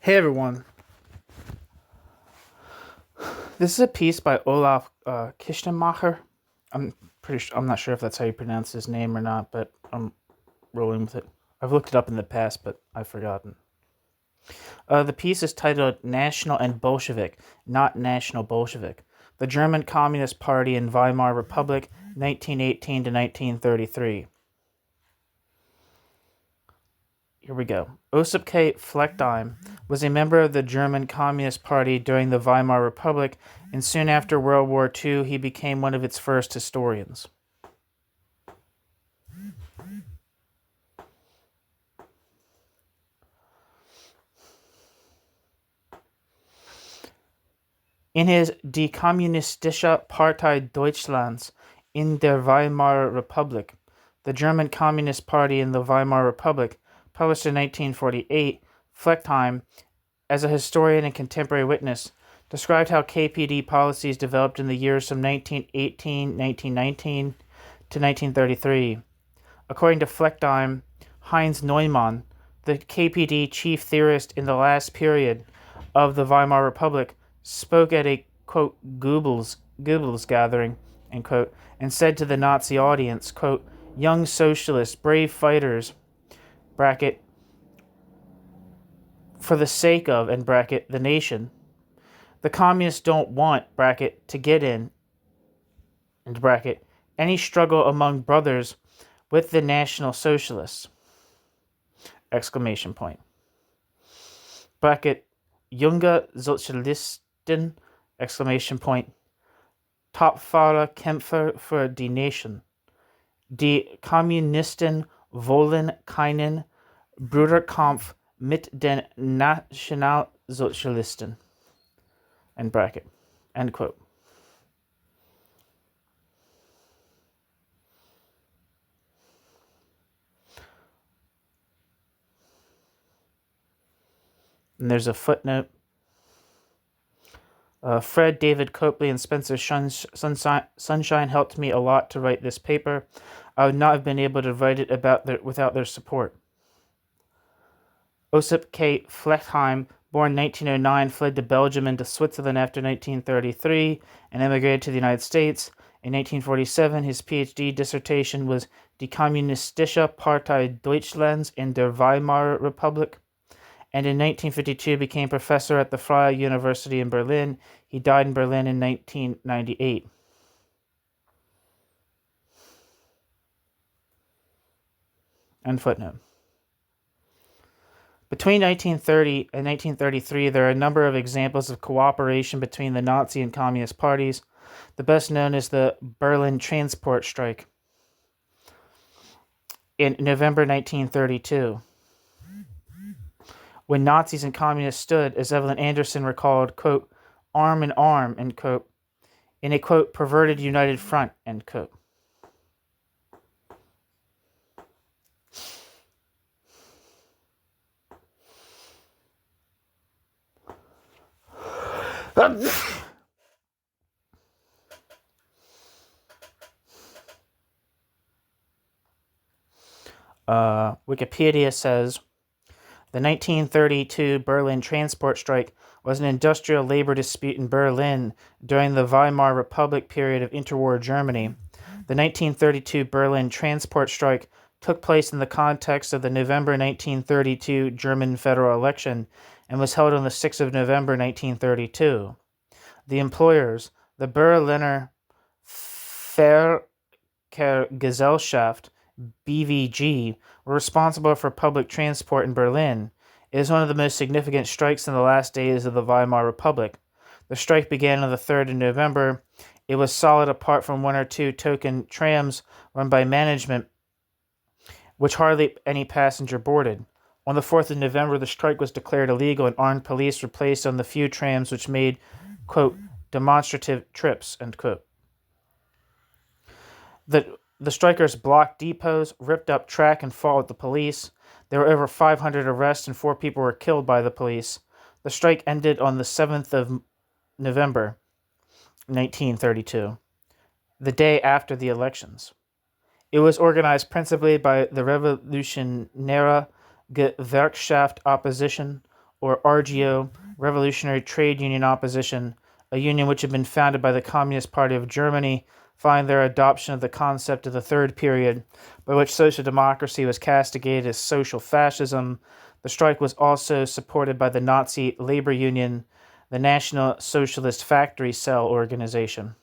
Hey everyone, this is a piece by Olaf Kistenmacher. I'm not sure if that's how you pronounce his name or not, but I'm rolling with it. I've looked it up in the past, but I've forgotten. The piece is titled National and Bolshevik, not National Bolshevik. The German Communist Party in Weimar Republic, 1918 to 1933. Here we go. Osip K. Fleckheim was a member of the German Communist Party during the Weimar Republic, and soon after World War II, he became one of its first historians. In his Die Kommunistische Partei Deutschlands in der Weimar Republik, the German Communist Party in the Weimar Republic, published in 1948, Fleckheim, as a historian and contemporary witness, described how KPD policies developed in the years from 1918, 1919 to 1933. According to Fleckheim, Heinz Neumann, the KPD chief theorist in the last period of the Weimar Republic, spoke at a, quote, Goebbels gathering, end quote, and said to the Nazi audience, quote, young socialists, brave fighters, bracket, for the sake of, end bracket, the nation. The communists don't want, bracket, to get in, end bracket, any struggle among brothers with the National Socialists, exclamation point. Bracket, junge Sozialisten, exclamation point. Tapfere Kämpfer für die Nation. Die Kommunisten wollen keinen Bruderkampf mit den Nationalsozialisten, end bracket, end quote. And there's a footnote. Fred, David Copley, and Spencer Sunshine helped me a lot to write this paper. I would not have been able to write it without their support. Osip K. Fleckheim, born 1909, fled to Belgium and to Switzerland after 1933 and emigrated to the United States. In 1947, his PhD dissertation was Die Kommunistische Partei Deutschlands in der Weimar Republik, and in 1952 became professor at the Freie University in Berlin. He died in Berlin in 1998. End footnote. Between 1930 and 1933, there are a number of examples of cooperation between the Nazi and Communist parties. The best known is the Berlin transport strike in November 1932. When Nazis and Communists stood, as Evelyn Anderson recalled, quote, arm in arm, end quote, in a, quote, perverted united front, end quote. Wikipedia says, the 1932 Berlin transport strike was an industrial labor dispute in Berlin during the Weimar Republic period of interwar Germany. The 1932 Berlin transport strike took place in the context of the November 1932 German federal election and was held on the 6th of November 1932. The employers, the Berliner Verkehrsgesellschaft, BVG, were responsible for public transport in Berlin. It is one of the most significant strikes in the last days of the Weimar Republic. The strike began on the 3rd of November. It was solid apart from one or two token trams run by management, which hardly any passenger boarded. On the 4th of November, the strike was declared illegal and armed police were placed on the few trams which made, quote, demonstrative trips, end quote. The strikers blocked depots, ripped up track, and fought with the police. There were over 500 arrests and 4 people were killed by the police. The strike ended on the 7th of November, 1932, the day after the elections. It was organized principally by the Revolutionäre Gewerkschaft opposition, or RGO, Revolutionary Trade Union Opposition, a union which had been founded by the Communist Party of Germany following their adoption of the concept of the Third Period, by which social democracy was castigated as social fascism. The strike was also supported by the Nazi labor union, the National Socialist Factory Cell Organization.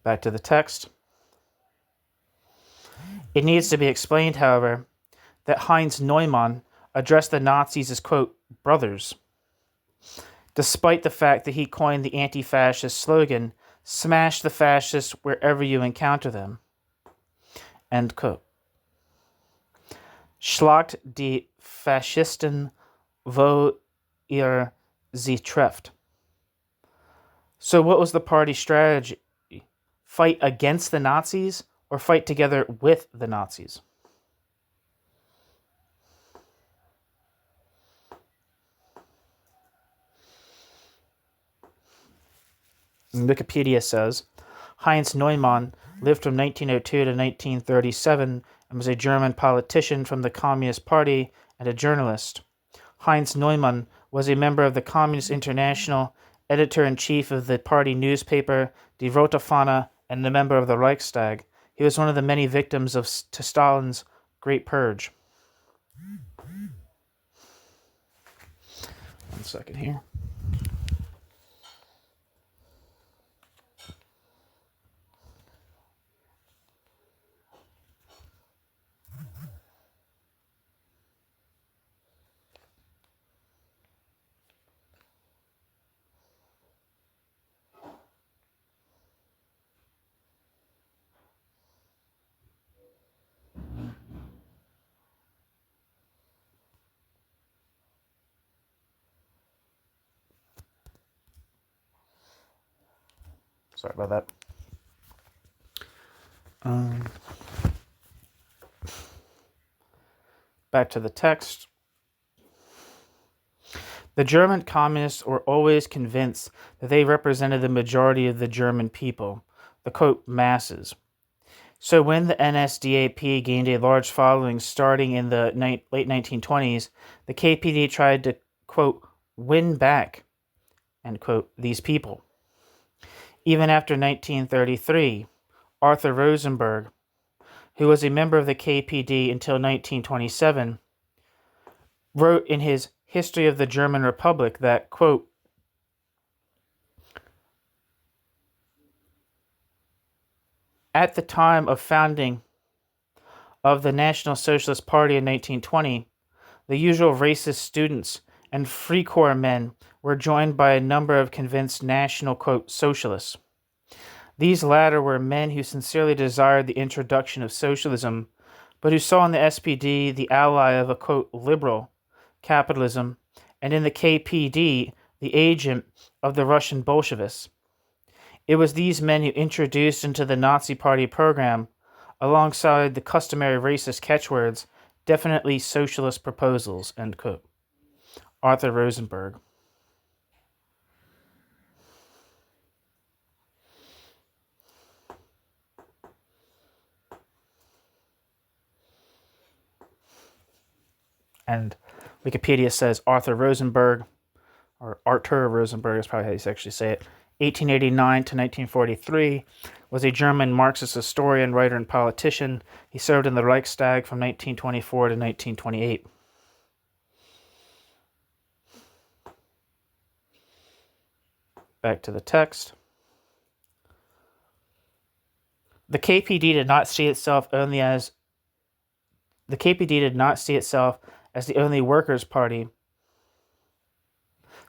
Back to the text. It needs to be explained, however, that Heinz Neumann addressed the Nazis as, quote, brothers, despite the fact that he coined the anti-fascist slogan, smash the fascists wherever you encounter them, end quote. Schlagt die Faschisten, wo ihr sie trefft. So what was the party's strategy? Fight against the Nazis or fight together with the Nazis? Wikipedia says, Heinz Neumann lived from 1902 to 1937 and was a German politician from the Communist Party and a journalist. Heinz Neumann was a member of the Communist International, editor-in-chief of the party newspaper Die Rote Fahne, and a member of the Reichstag. He was one of the many victims to Stalin's Great Purge. 1 second here. Sorry about that. Back to the text. The German communists were always convinced that they represented the majority of the German people, the, quote, masses. So when the NSDAP gained a large following starting in the late 1920s, the KPD tried to, quote, win back, end quote, these people. Even after 1933, Arthur Rosenberg, who was a member of the KPD until 1927, wrote in his History of the German Republic that, quote, at the time of founding of the National Socialist Party in 1920, the usual racist students and Free Corps men were joined by a number of convinced national, quote, socialists. These latter were men who sincerely desired the introduction of socialism, but who saw in the SPD the ally of a, quote, liberal capitalism, and in the KPD the agent of the Russian Bolsheviks. It was these men who introduced into the Nazi Party program, alongside the customary racist catchwords, definitely socialist proposals, end quote. Arthur Rosenberg. And Wikipedia says Arthur Rosenberg, or Arthur Rosenberg is probably how you actually say it, 1889 to 1943, was a German Marxist historian, writer, and politician. He served in the Reichstag from 1924 to 1928. Back to the text. The KPD did not see itself as the only workers' party.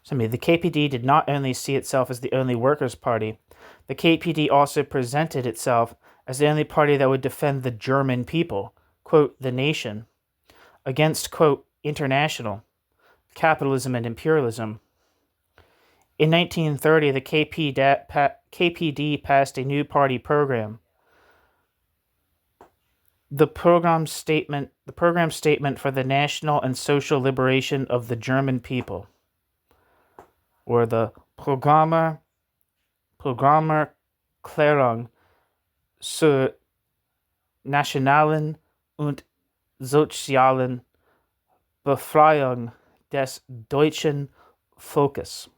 The KPD did not only see itself as the only workers' party. The KPD also presented itself as the only party that would defend the German people, quote, the nation, against, quote, international capitalism and imperialism. In 1930, the KPD passed a new party program. The program statement for the national and social liberation of the German people, or the Programmerklärung zur nationalen und sozialen Befreiung des deutschen Volkes.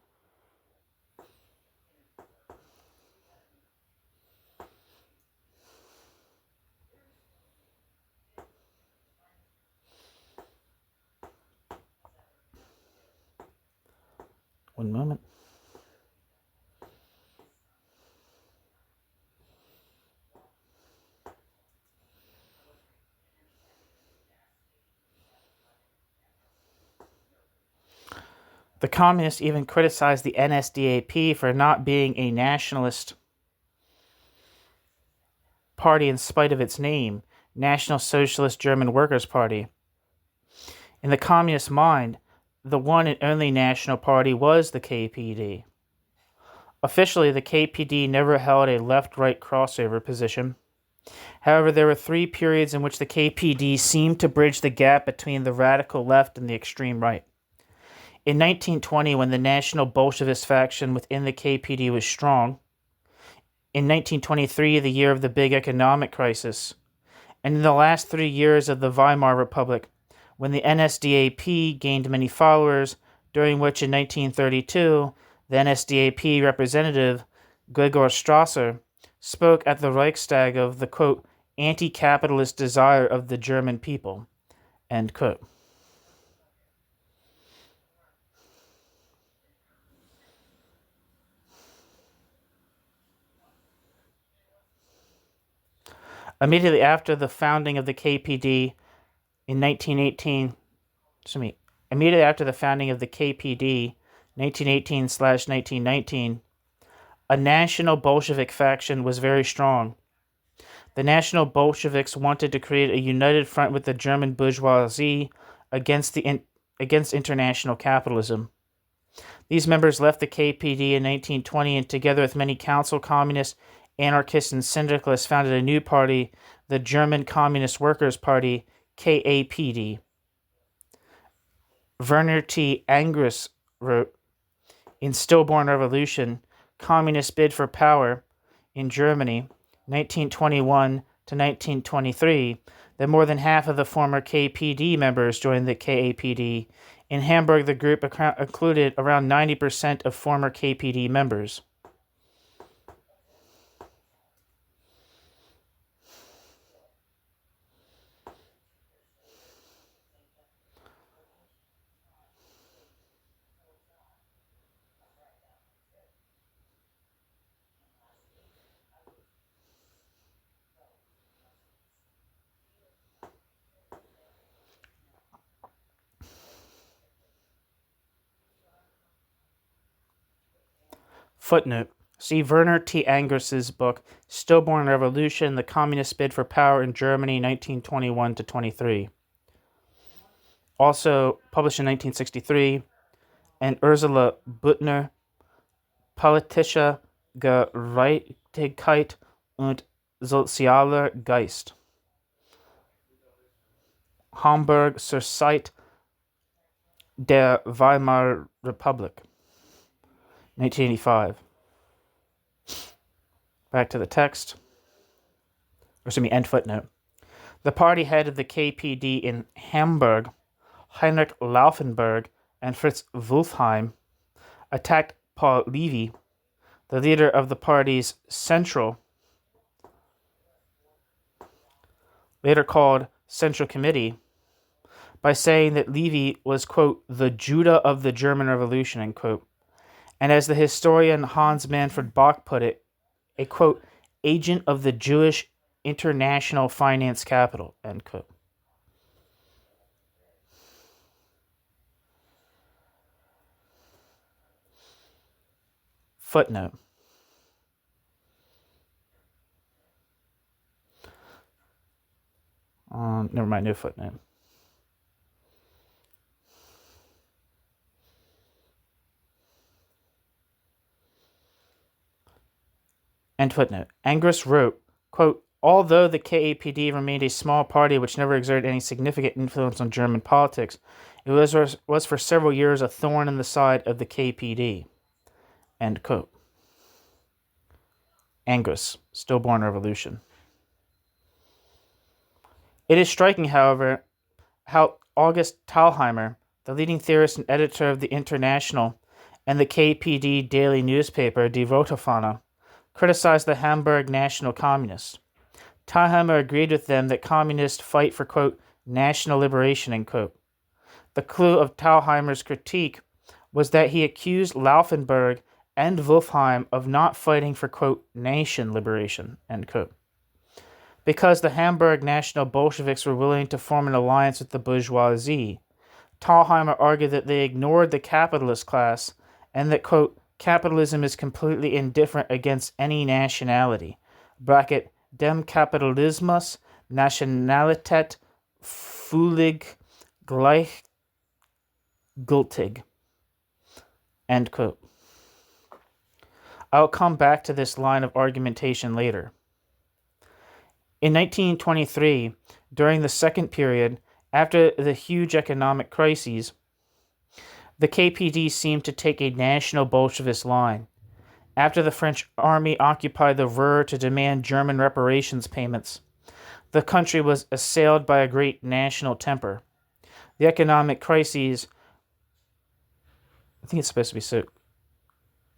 One moment. The communists even criticized the NSDAP for not being a nationalist party in spite of its name, National Socialist German Workers' Party. In the communist mind, the one and only national party was the KPD. Officially, the KPD never held a left-right crossover position. However, there were 3 periods in which the KPD seemed to bridge the gap between the radical left and the extreme right. In 1920, when the National Bolshevist faction within the KPD was strong, in 1923, the year of the big economic crisis, and in the last 3 years of the Weimar Republic, when the NSDAP gained many followers, during which in 1932, the NSDAP representative, Gregor Strasser, spoke at the Reichstag of the, quote, anti-capitalist desire of the German people, end quote. Immediately after the founding of the KPD in 1918, immediately after the founding of the KPD, 1918/1919, a national Bolshevik faction was very strong. The National Bolsheviks wanted to create a united front with the German bourgeoisie against international capitalism. These members left the KPD in 1920 and, together with many council communists, anarchists, and syndicalists, founded a new party, the German Communist Workers' Party, KAPD. Werner T. Angus wrote, in Stillborn Revolution, Communists Bid for Power in Germany, 1921 to 1923, that more than half of the former KPD members joined the KAPD. In Hamburg, the group included around 90% of former KPD members. Footnote. See Werner T. Angus's book, Stillborn Revolution, The Communist Bid for Power in Germany, 1921 to 23. Also published in 1963, and Ursula Büttner, Politische Gerechtigkeit und sozialer Geist. Hamburg zur Zeit der Weimar Republik, 1985. Back to the text. End footnote. The party head of the KPD in Hamburg, Heinrich Laufenberg and Fritz Wolfheim, attacked Paul Levy, the leader of the party's Central, later called Central Committee, by saying that Levy was, quote, the Judah of the German Revolution, end quote, and as the historian Hans Manfred Bach put it, a, quote, agent of the Jewish international finance capital, end quote. Footnote. Never mind, no footnote. End footnote. Angus wrote, quote, although the KAPD remained a small party which never exerted any significant influence on German politics, it was for several years a thorn in the side of the KPD. End quote. Angus, Stillborn Revolution. It is striking, however, how August Thalheimer, the leading theorist and editor of the International and the KPD daily newspaper Die Rote Fahne, criticized the Hamburg National Communists. Thalheimer agreed with them that communists fight for, quote, national liberation, end quote. The clue of Thalheimer's critique was that he accused Laufenberg and Wolfheim of not fighting for, quote, nation liberation, end quote. Because the Hamburg National Bolsheviks were willing to form an alliance with the bourgeoisie, Thalheimer argued that they ignored the capitalist class and that, quote, capitalism is completely indifferent against any nationality, bracket, dem Kapitalismus Nationalität völlig gleichgültig, end quote. I'll come back to this line of argumentation later. In 1923, during the second period, after the huge economic crises, the KPD seemed to take a national Bolshevist line. After the French army occupied the Ruhr to demand German reparations payments, the country was assailed by a great national temper. The economic crises, I think it's supposed to be so,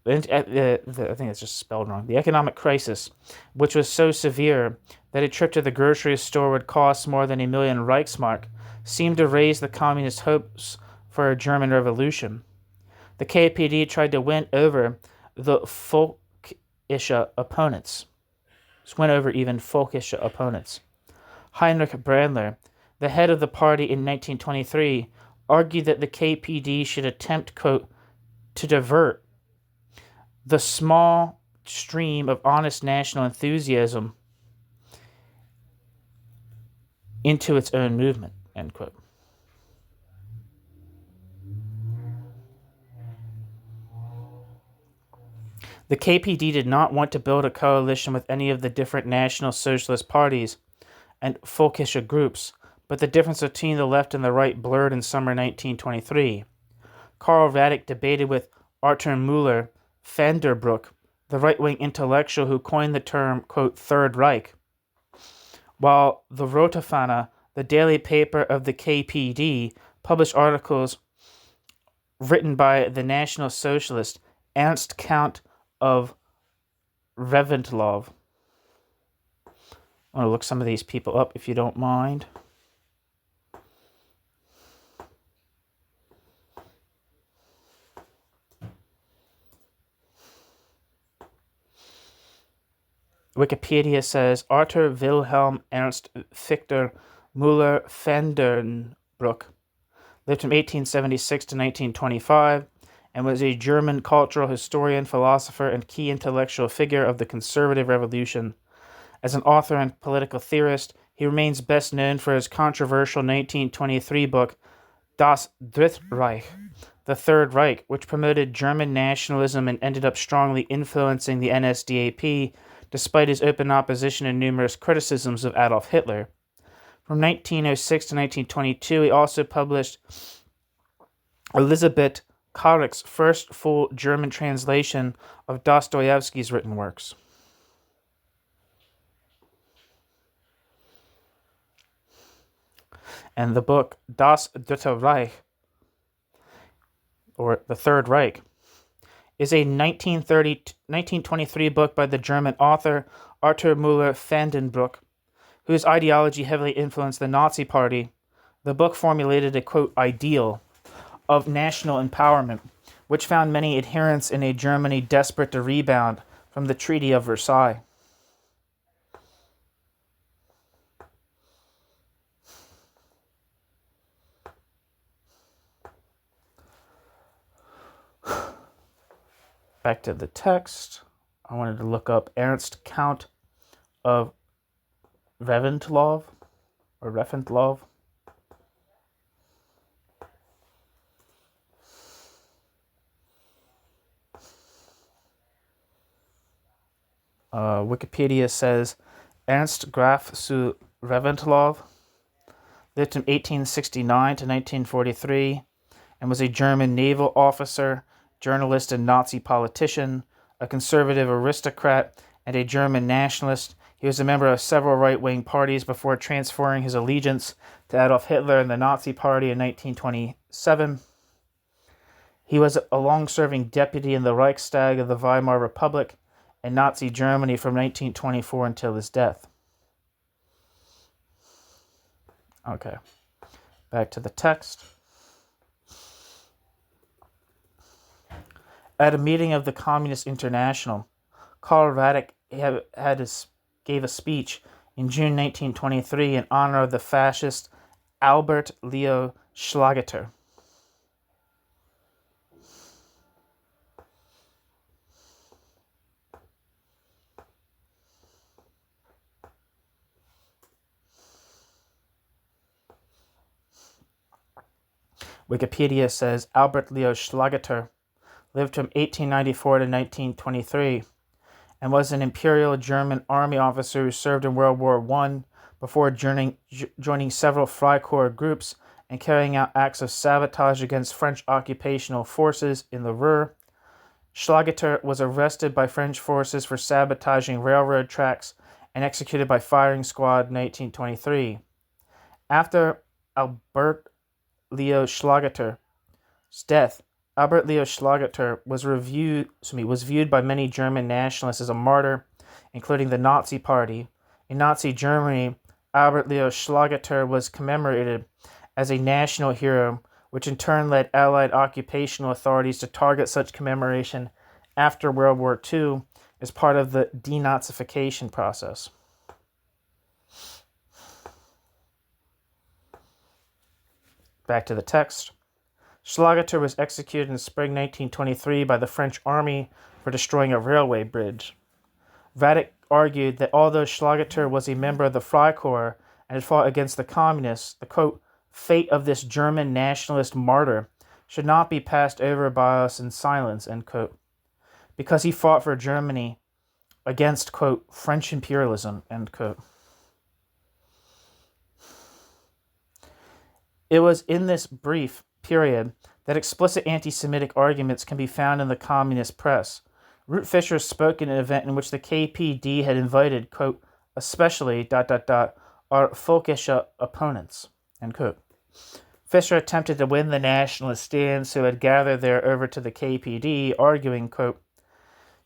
I think it's just spelled wrong. The economic crisis, which was so severe that a trip to the grocery store would cost more than 1 million Reichsmark, seemed to raise the communist hopes for a German revolution. The KPD tried to win over the folkische opponents. Heinrich Brandler, the head of the party in 1923, argued that the KPD should attempt, quote, to divert the small stream of honest national enthusiasm into its own movement, end quote. The KPD did not want to build a coalition with any of the different National Socialist parties and folkische groups, but the difference between the left and the right blurred in summer 1923. Karl Radek debated with Arthur Müller van der Broek, the right-wing intellectual who coined the term, quote, Third Reich, while the Rote Fahne, the daily paper of the KPD, published articles written by the National Socialist Ernst Count of Reventlow. I want to look some of these people up if you don't mind. Wikipedia says Arthur Wilhelm Ernst Victor Müller van den Broek lived from 1876 to 1925 and was a German cultural historian, philosopher, and key intellectual figure of the conservative revolution. As an author and political theorist, he remains best known for his controversial 1923 book Das Dritte Reich, The Third Reich, which promoted German nationalism and ended up strongly influencing the NSDAP despite his open opposition and numerous criticisms of Adolf Hitler. From 1906 to 1922, he also published Elisabeth Karik's first full German translation of Dostoevsky's written works. And the book Das Dritte Reich, or The Third Reich, is a 1923 book by the German author Arthur Müller van den Broek, whose ideology heavily influenced the Nazi Party. The book formulated a, quote, ideal of national empowerment, which found many adherents in a Germany desperate to rebound from the Treaty of Versailles. Back to the text. I wanted to look up Ernst Count of Reventlow, or Reventlow. Wikipedia says Ernst Graf zu Reventlow lived from 1869 to 1943 and was a German naval officer, journalist and Nazi politician, a conservative aristocrat, and a German nationalist. He was a member of several right-wing parties before transferring his allegiance to Adolf Hitler and the Nazi Party in 1927. He was a long-serving deputy in the Reichstag of the Weimar Republic and Nazi Germany from 1924 until his death. Okay, back to the text. At a meeting of the Communist International, Karl Radek gave a speech in June 1923 in honor of the fascist Albert Leo Schlageter. Wikipedia says Albert Leo Schlageter lived from 1894 to 1923 and was an Imperial German army officer who served in World War I before joining several Freikorps groups and carrying out acts of sabotage against French occupational forces in the Ruhr. Schlageter was arrested by French forces for sabotaging railroad tracks and executed by firing squad in 1923. After Albert Leo Schlageter's death, Albert Leo Schlageter was viewed by many German nationalists as a martyr, including the Nazi Party. In Nazi Germany, Albert Leo Schlageter was commemorated as a national hero, which in turn led Allied occupational authorities to target such commemoration after World War II as part of the denazification process. Back to the text. Schlageter was executed in spring 1923 by the French army for destroying a railway bridge. Radek argued that although Schlageter was a member of the Freikorps and had fought against the communists, the, quote, fate of this German nationalist martyr should not be passed over by us in silence, end quote, because he fought for Germany against, quote, French imperialism, end quote. It was in this brief period that explicit anti-Semitic arguments can be found in the communist press. Ruth Fischer spoke at an event in which the KPD had invited, quote, especially, our Völkische opponents, end quote. Fischer attempted to win the nationalist stands who had gathered there over to the KPD, arguing, quote,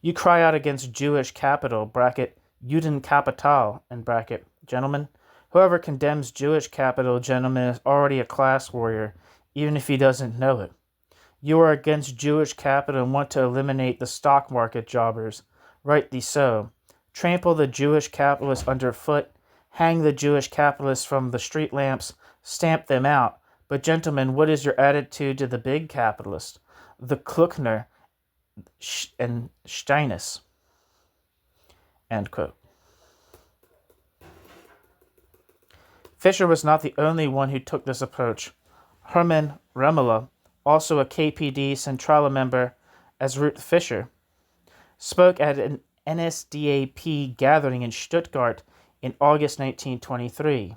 you cry out against Jewish capital, bracket, Judenkapital, end bracket, gentlemen. Whoever condemns Jewish capital, gentlemen, is already a class warrior, even if he doesn't know it. You are against Jewish capital and want to eliminate the stock market jobbers. Rightly so. Trample the Jewish capitalists underfoot, hang the Jewish capitalists from the street lamps, stamp them out. But gentlemen, what is your attitude to the big capitalist, the Kluckner and Steines? End quote. Fischer was not the only one who took this approach. Hermann Remmele, also a KPD Centrale member as Ruth Fischer, spoke at an NSDAP gathering in Stuttgart in August 1923.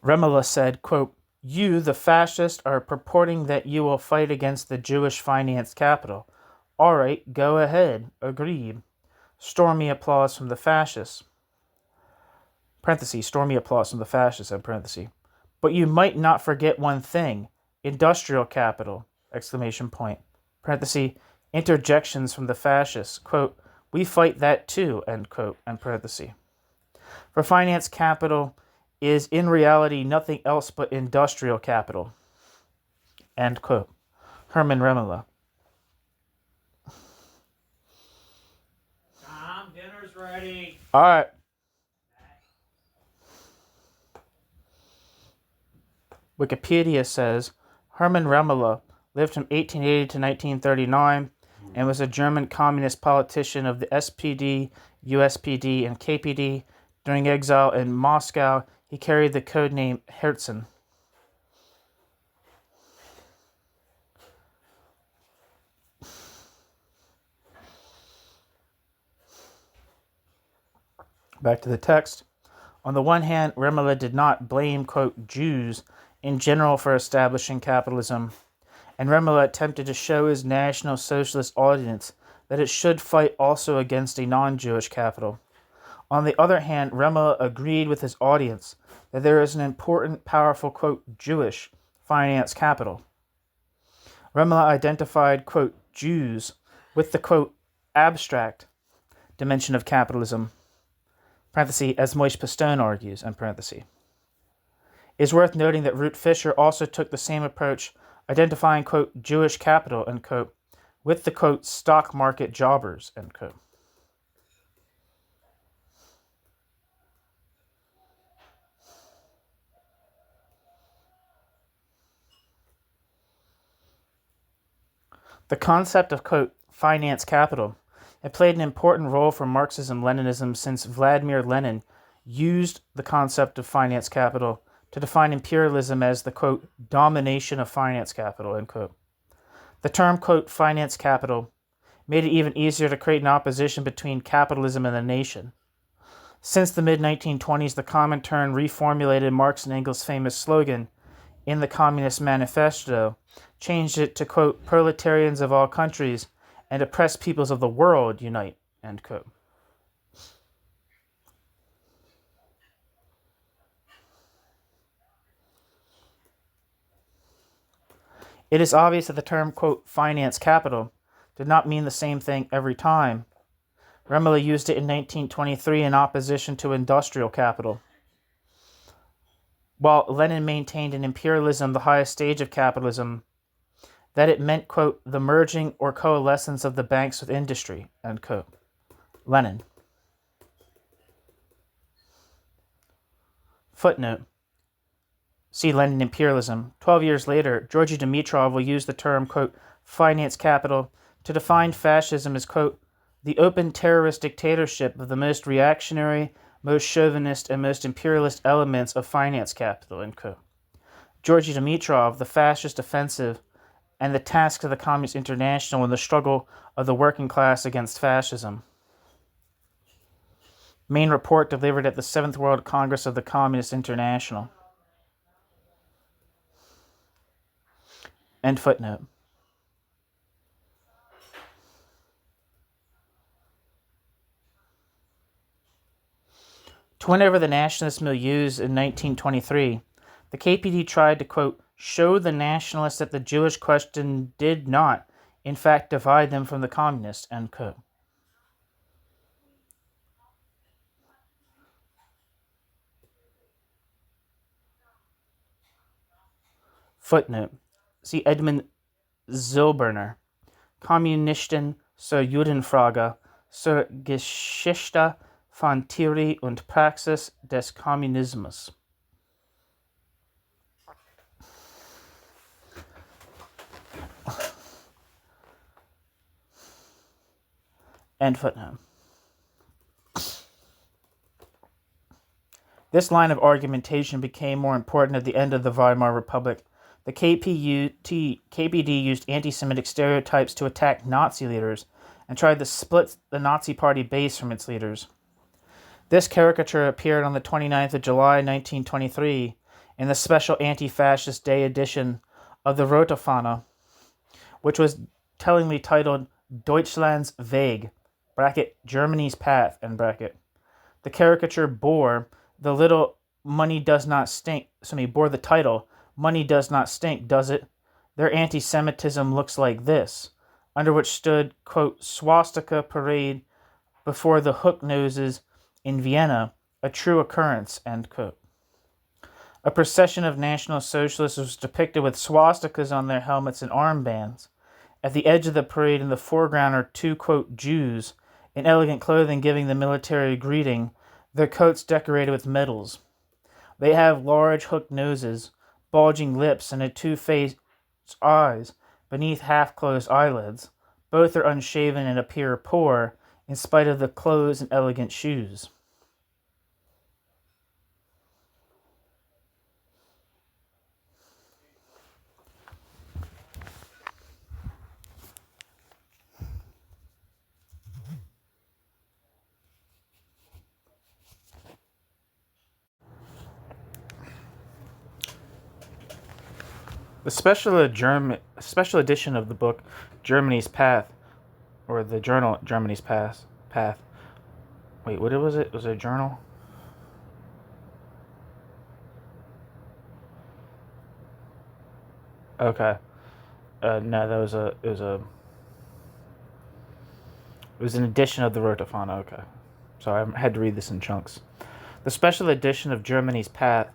Remmele said, quote, you, the fascists, are purporting that you will fight against the Jewish finance capital. All right, go ahead. Agreed. Stormy applause from the fascists. Parentheses, stormy applause from the fascists, end parentheses. But you might not forget one thing. Industrial capital, exclamation point. Parentheses, interjections from the fascists. Quote, we fight that too, end quote, end parentheses. For finance capital is in reality nothing else but industrial capital. End quote. Hermann Remmele. Tom, dinner's ready. All right. Wikipedia says Hermann Remmele lived from 1880 to 1939 and was a German communist politician of the SPD, USPD, and KPD. During exile in Moscow, he carried the codename Herzen. Back to the text. On the one hand, Remele did not blame, quote, Jews in general for establishing capitalism, and Remele attempted to show his National Socialist audience that it should fight also against a non-Jewish capital. On the other hand, Remele agreed with his audience that there is an important, powerful, quote, Jewish finance capital. Remele identified, quote, Jews with the, quote, abstract dimension of capitalism, parenthesis, as Moishe Pistone argues, end parenthesis. It is worth noting that Ruth Fisher also took the same approach, identifying, quote, Jewish capital, end quote, with the, quote, stock market jobbers, end quote. The concept of, quote, finance capital had played an important role for Marxism-Leninism since Vladimir Lenin used the concept of finance capital to define imperialism as the, quote, domination of finance capital, end quote. The term, quote, finance capital made it even easier to create an opposition between capitalism and the nation. Since the mid-1920s, the Comintern reformulated Marx and Engels' famous slogan in the Communist Manifesto, changed it to, quote, proletarians of all countries and oppressed peoples of the world unite, end quote. It is obvious that the term, quote, finance capital did not mean the same thing every time. Remele used it in 1923 in opposition to industrial capital, while Lenin maintained in imperialism, the highest stage of capitalism, that it meant, quote, the merging or coalescence of the banks with industry, end quote. Lenin. Footnote. See Lenin Imperialism. 12 years later, Georgy Dimitrov will use the term, quote, finance capital to define fascism as, quote, the open terrorist dictatorship of the most reactionary, most chauvinist, and most imperialist elements of finance capital, end quote. Georgy Dimitrov, the fascist offensive, and the tasks of the Communist International in the struggle of the working class against fascism. Main report delivered at the 7th World Congress of the Communist International. End footnote. To win over the nationalist milieus in 1923, the KPD tried to, quote, show the nationalists that the Jewish question did not, in fact, divide them from the communists, end quote. Footnote. See Edmund Zilberner, Kommunisten zur Judenfrage, zur Geschichte von Theorie und Praxis des Kommunismus. End footnote. This line of argumentation became more important at the end of the Weimar Republic. The KPD used anti-Semitic stereotypes to attack Nazi leaders and tried to split the Nazi Party base from its leaders. This caricature appeared on the 29th of July, 1923, in the special Anti-Fascist Day edition of the Rote Fahne, which was tellingly titled Deutschland's Weg, bracket, Germany's Path, end bracket. The caricature bore the title, Money Does Not Stink, does it? Their anti-Semitism looks like this, under which stood, quote, swastika parade before the hook noses in Vienna, a true occurrence, end quote. A procession of National Socialists was depicted with swastikas on their helmets and armbands. At the edge of the parade in the foreground are two, quote, Jews in elegant clothing giving the military greeting, their coats decorated with medals. They have large hooked noses, bulging lips, and two-faced eyes beneath half-closed eyelids. Both are unshaven and appear poor, in spite of the clothes and elegant shoes. The special edition of the book Germany's Path, or the journal Germany's Path. Wait, what was it? Was it a journal? Okay. No, that was it was an edition of the Rotofana. Okay. So I had to read this in chunks. The special edition of Germany's Path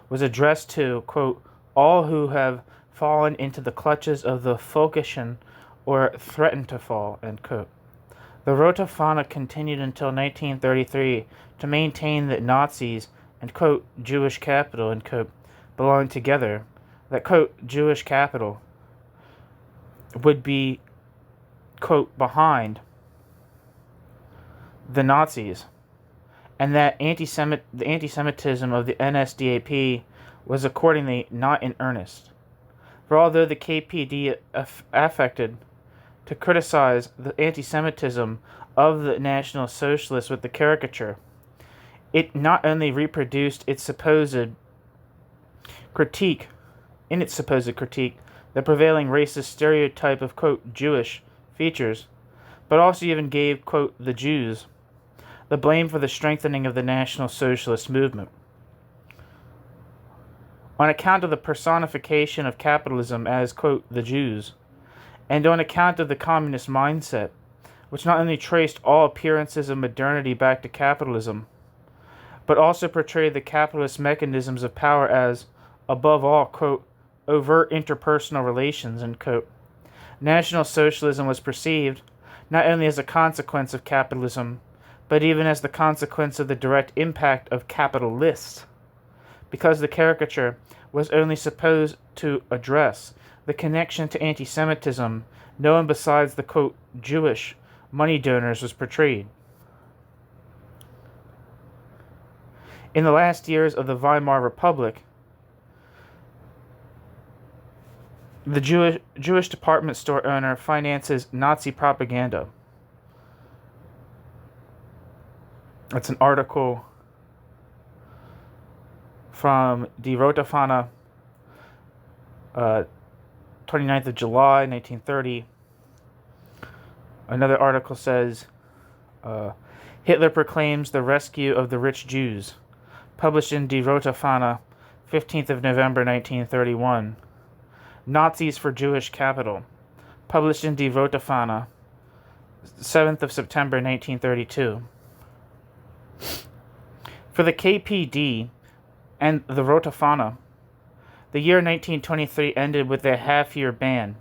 was addressed to, quote, all who have fallen into the clutches of the Völkischen or threatened to fall, end quote. The Rotofana continued until 1933 to maintain that Nazis and, quote, Jewish capital, end quote, belonged together, that, quote, Jewish capital would be, quote, behind the Nazis, and that the anti-Semitism of the NSDAP was accordingly not in earnest. For although the KPD affected to criticize the anti-Semitism of the National Socialists with the caricature, it not only reproduced its supposed critique, the prevailing racist stereotype of, quote, Jewish features, but also even gave, quote, the Jews the blame for the strengthening of the National Socialist movement. On account of the personification of capitalism as, quote, the Jews, and on account of the communist mindset, which not only traced all appearances of modernity back to capitalism, but also portrayed the capitalist mechanisms of power as, above all, quote, overt interpersonal relations, end quote. National Socialism was perceived not only as a consequence of capitalism, but even as the consequence of the direct impact of capitalists, because the caricature was only supposed to address the connection to anti-Semitism. No one besides the, quote, Jewish money donors was portrayed. In the last years of the Weimar Republic, the Jewish department store owner finances Nazi propaganda. It's an article from Die Rotofana, 29th of July, 1930. Another article says, Hitler proclaims the rescue of the rich Jews, published in Die Rotofana, 15th of November, 1931. Nazis for Jewish Capital, published in Die Rotofana, 7th of September, 1932. For the KPD and the Rotofana, the year 1923 ended with a half-year ban.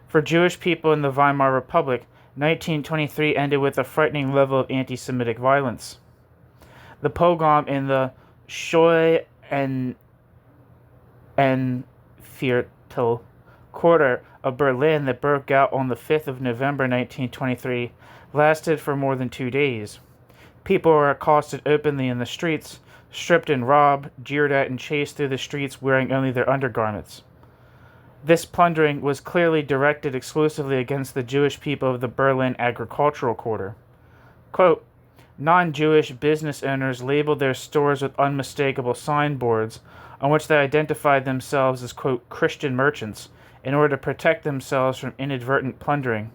For Jewish people in the Weimar Republic, 1923 ended with a frightening level of anti-Semitic violence. The pogrom in the Scheu and Viertel quarter of Berlin that broke out on the 5th of November 1923 lasted for more than 2 days. People were accosted openly in the streets, stripped and robbed, jeered at and chased through the streets wearing only their undergarments. This plundering was clearly directed exclusively against the Jewish people of the Berlin agricultural quarter. Quote, non-Jewish business owners labeled their stores with unmistakable signboards on which they identified themselves as, quote, Christian merchants in order to protect themselves from inadvertent plundering.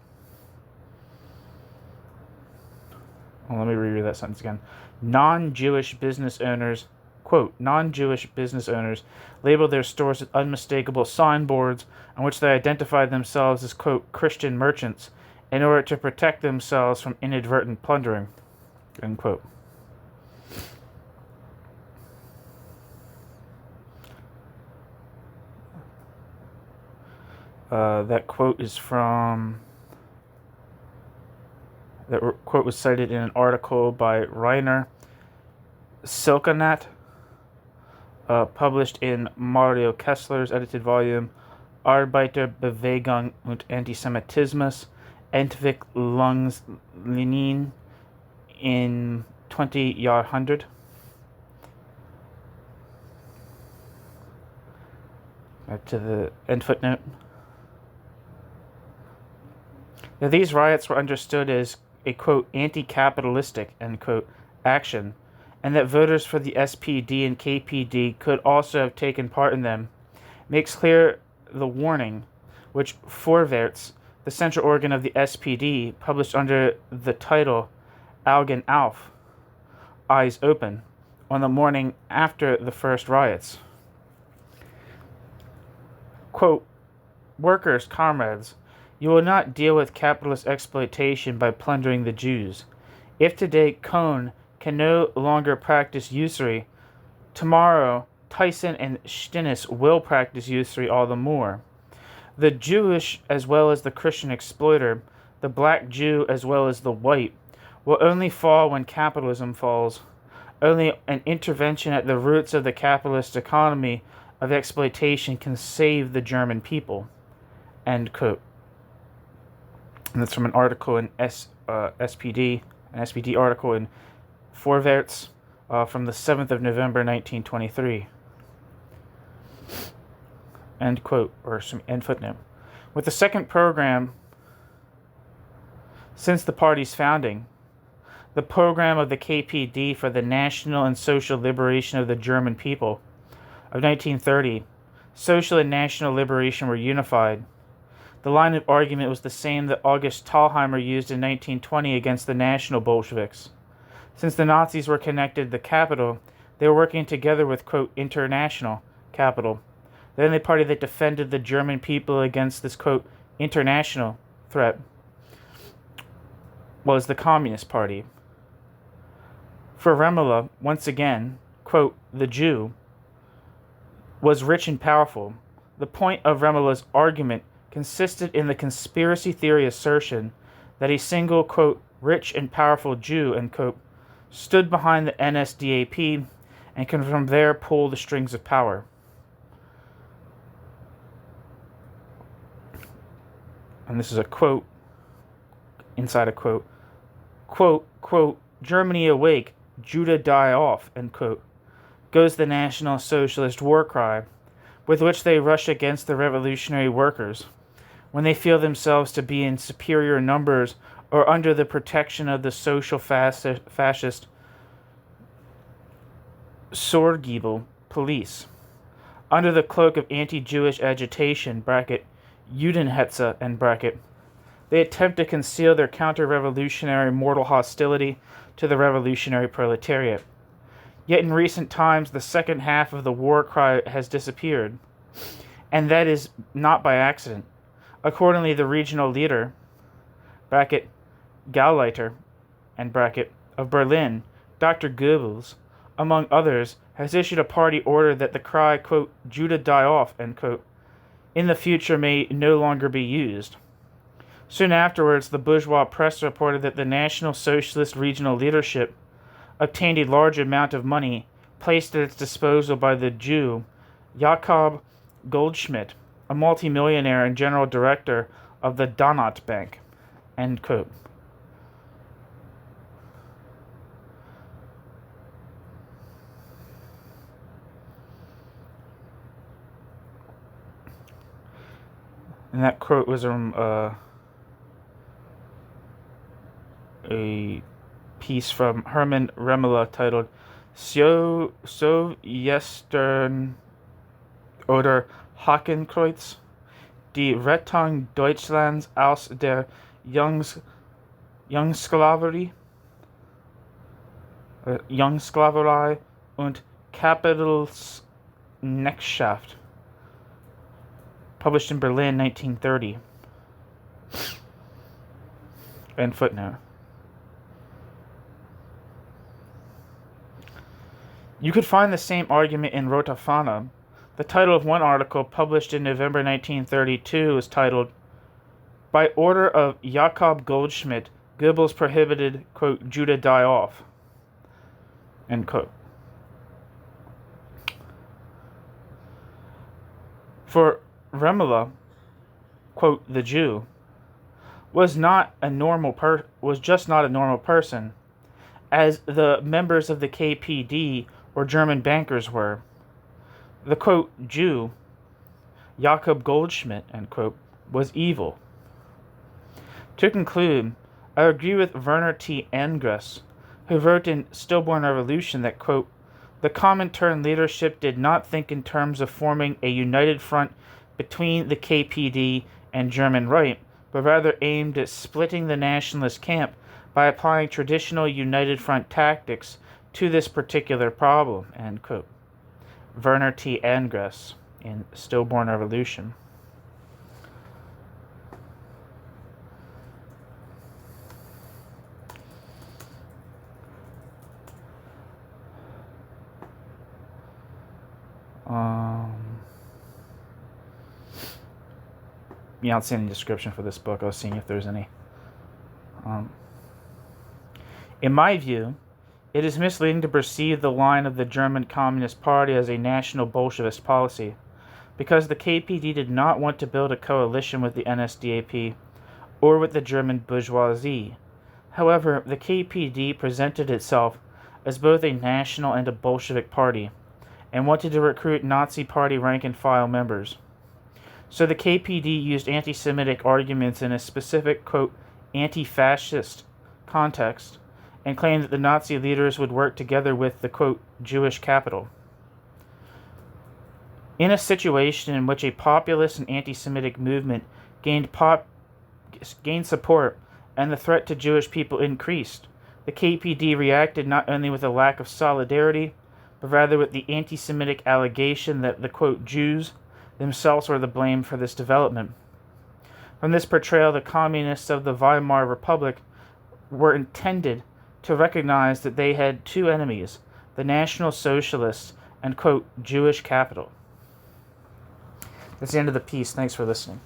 Well, let me reread that sentence again. Non-Jewish business owners, quote, non-Jewish business owners labeled their stores with unmistakable signboards on which they identified themselves as, quote, Christian merchants in order to protect themselves from inadvertent plundering, end quote. That quote was cited in an article by Rainer Silkenat, published in Mario Kessler's edited volume Arbeiterbewegung und Antisemitismus, Entwicklungslinien in 20 Jahrhundert. To the end footnote. Now, these riots were understood as a, quote, anti-capitalistic, end quote, action, and that voters for the SPD and KPD could also have taken part in them, makes clear the warning which Vorwärts, the central organ of the SPD, published under the title Augen auf, Eyes Open, on the morning after the first riots. Quote, "Workers, comrades, you will not deal with capitalist exploitation by plundering the Jews. If today Kohn can no longer practice usury, tomorrow Tyson and Stinnes will practice usury all the more. The Jewish as well as the Christian exploiter, the black Jew as well as the white, will only fall when capitalism falls. Only an intervention at the roots of the capitalist economy of exploitation can save the German people." End quote. And that's from an article in SPD, an SPD article in Vorwärts from the 7th of November, 1923. End quote, or end footnote. With the second program since the party's founding, the program of the KPD for the national and social liberation of the German people of 1930, social and national liberation were unified. The line of argument was the same that August Thalheimer used in 1920 against the national Bolsheviks. Since the Nazis were connected to the capital, they were working together with, quote, international capital. The only party that defended the German people against this, quote, international threat was the Communist Party. For Remele, once again, quote, "the Jew was rich and powerful." The point of Remele's argument consisted in the conspiracy theory assertion that a single, quote, "rich and powerful Jew," end quote, stood behind the NSDAP and can from there pull the strings of power. And this is a quote, inside a quote, quote, "Germany awake, Judah die off," end quote, goes the National Socialist war cry, with which they rush against the revolutionary workers when they feel themselves to be in superior numbers or under the protection of the social fascist Sorgibel police. Under the cloak of anti-Jewish agitation, bracket, Judenhetze, end bracket, they attempt to conceal their counter-revolutionary mortal hostility to the revolutionary proletariat. Yet in recent times, the second half of the war cry has disappeared, and that is not by accident. Accordingly, the regional leader, bracket, Gauleiter, end bracket, of Berlin, Dr. Goebbels, among others, has issued a party order that the cry, quote, "Judah die off," end quote, in the future may no longer be used. Soon afterwards, the bourgeois press reported that the National Socialist regional leadership obtained a large amount of money placed at its disposal by the Jew Jakob Goldschmidt, a multimillionaire and general director of the Donat Bank. End quote. And that quote was from a piece from Hermann Remele titled So Gestern oder Hakenkreuz, die Rettung Deutschlands aus der Jungsklaverei und Kapitalsknechtschaft, published in Berlin, 1930. End footnote. You could find the same argument in Rote Fahne. The title of one article published in November 1932 is titled, "By order of Jakob Goldschmidt, Goebbels prohibited, quote, Judah die off," end quote. For Remele, quote, "the Jew was just not a normal person, as the members of the KPD or German bankers were. The, quote, Jew, Jakob Goldschmidt, end quote, was evil." To conclude, I agree with Werner T. Engels, who wrote in Stillborn Revolution that, quote, The Comintern leadership did not think in terms of forming a united front between the KPD and German right, but rather aimed at splitting the nationalist camp by applying traditional united front tactics to this particular problem. End quote. Werner T. Angress in Stillborn Revolution. Yeah, I'll see any description for this book. I was seeing if there's any. In my view, it is misleading to perceive the line of the German Communist Party as a national Bolshevist policy, because the KPD did not want to build a coalition with the NSDAP or with the German bourgeoisie. However, the KPD presented itself as both a national and a Bolshevik party, and wanted to recruit Nazi Party rank-and-file members. So the KPD used anti-Semitic arguments in a specific, quote, anti-fascist context, and claimed that the Nazi leaders would work together with the, quote, Jewish capital. In a situation in which a populist and anti-Semitic movement gained support and the threat to Jewish people increased, the KPD reacted not only with a lack of solidarity, but rather with the anti-Semitic allegation that the, quote, Jews themselves were the blame for this development. From this portrayal, the communists of the Weimar Republic were intended to recognize that they had two enemies, the National Socialists and, quote, Jewish capital. That's the end of the piece. Thanks for listening.